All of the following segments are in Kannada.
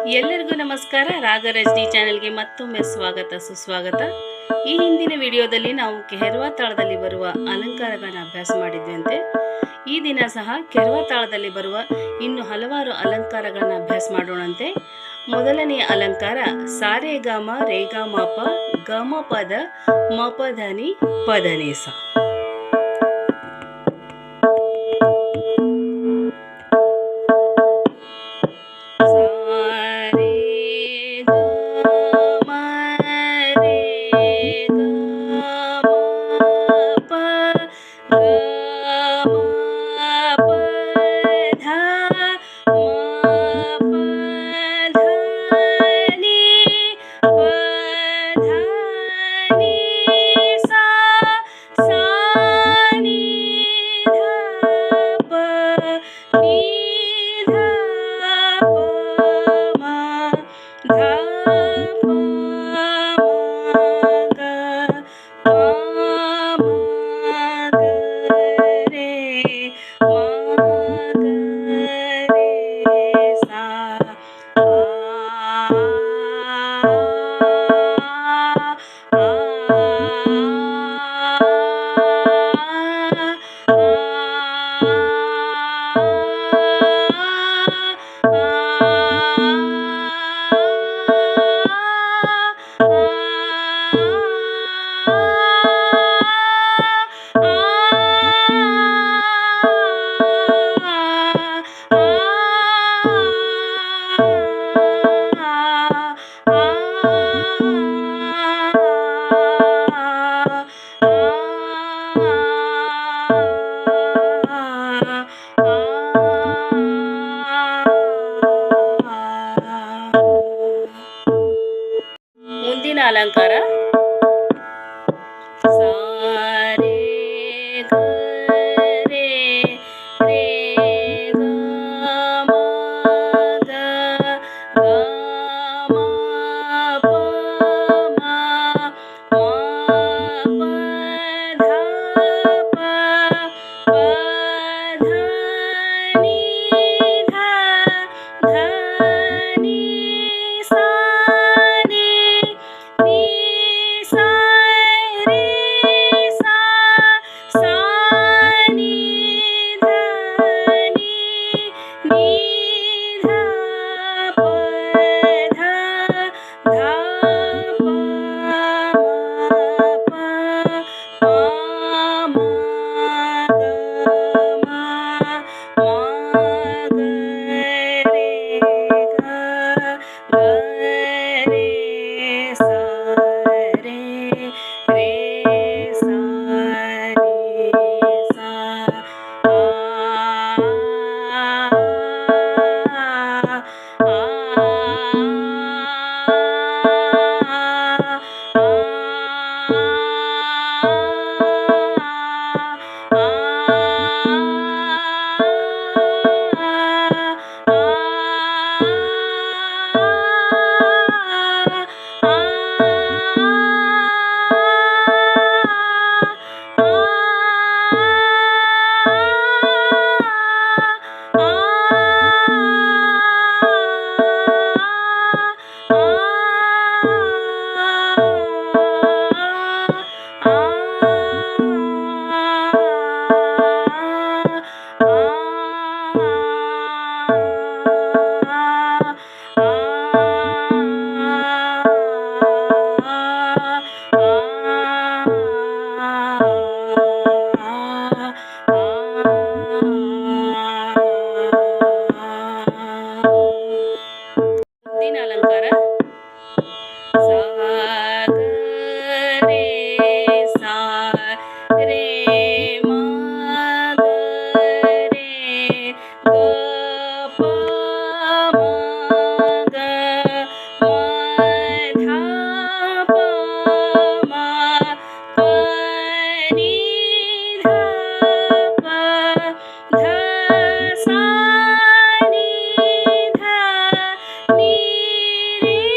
ಎಲ್ಲರಿಗೂ ನಮಸ್ಕಾರ. ರಾಗರಜ್ ಡಿ ಚಾನೆಲ್ಗೆ ಮತ್ತೊಮ್ಮೆ ಸ್ವಾಗತ ಸುಸ್ವಾಗತ. ಈ ಹಿಂದಿನ ವಿಡಿಯೋದಲ್ಲಿ ನಾವು ಕೆರವಾ ತಾಳದಲ್ಲಿ ಬರುವ ಅಲಂಕಾರಗಳನ್ನ ಅಭ್ಯಾಸ ಮಾಡಿದ್ವಂತೆ. ಈ ದಿನ ಸಹ ಕೆರವಾ ತಾಳದಲ್ಲಿ ಬರುವ ಇನ್ನು ಹಲವಾರು ಅಲಂಕಾರಗಳನ್ನ ಅಭ್ಯಾಸ ಮಾಡೋಣಂತೆ. ಮೊದಲನೆಯ ಅಲಂಕಾರ ಸಾರೆ ಗಾಮ ರೇಗಾ ಮಾಪ ಗಮ ಪದ ಮಪ ಧನಿ ಪದನೇಸ. ಮುಂದಿನ ಅಲಂಕಾರ ಸಾರೆ ಗ ರೇ ರೇ ಗ ಮ ಗ ಗ ಮ ಪ ಮ ಮ ಪ ಧ ಪ ಪ ಧ ni ಧ ಧ ni sa ni ni sa re sa sa ni ಧ ni ni ಧ ಪ ಧ ಧ ಪ ಮ ಪ ಮ ಮ ಗ ಮ ಮ ಗ ರೇ ಗ ಗ ರೇ ಸ ರೇ ರೇ ಸ ರೇ ಸ ಆ ಮುಂದಿನ ಅಲಂಕಾರ ಸಾ ಗ ರೇ ಸಾ ರೇ ಮ ಗ ರೇ ಗ ಪ ಮ ಗ ಮ ಧ ಪ ಮ ಪ ni ಧ ಪ ಧ sa ni ಧ ni re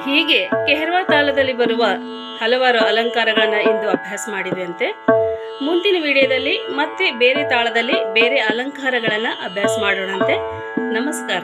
ಹೀಗೆ ಕೆಹರ್ವಾ ತಾಳದಲ್ಲಿ ಬರುವ ಹಲವಾರು ಅಲಂಕಾರಗಳನ್ನು ಇಂದು ಅಭ್ಯಾಸ ಮಾಡಿದ್ವಂತೆ. ಮುಂದಿನ ವಿಡಿಯೋದಲ್ಲಿ ಮತ್ತೆ ಬೇರೆ ತಾಳದಲ್ಲಿ ಬೇರೆ ಅಲಂಕಾರಗಳನ್ನು ಅಭ್ಯಾಸ ಮಾಡೋಣಂತೆ. ನಮಸ್ಕಾರ.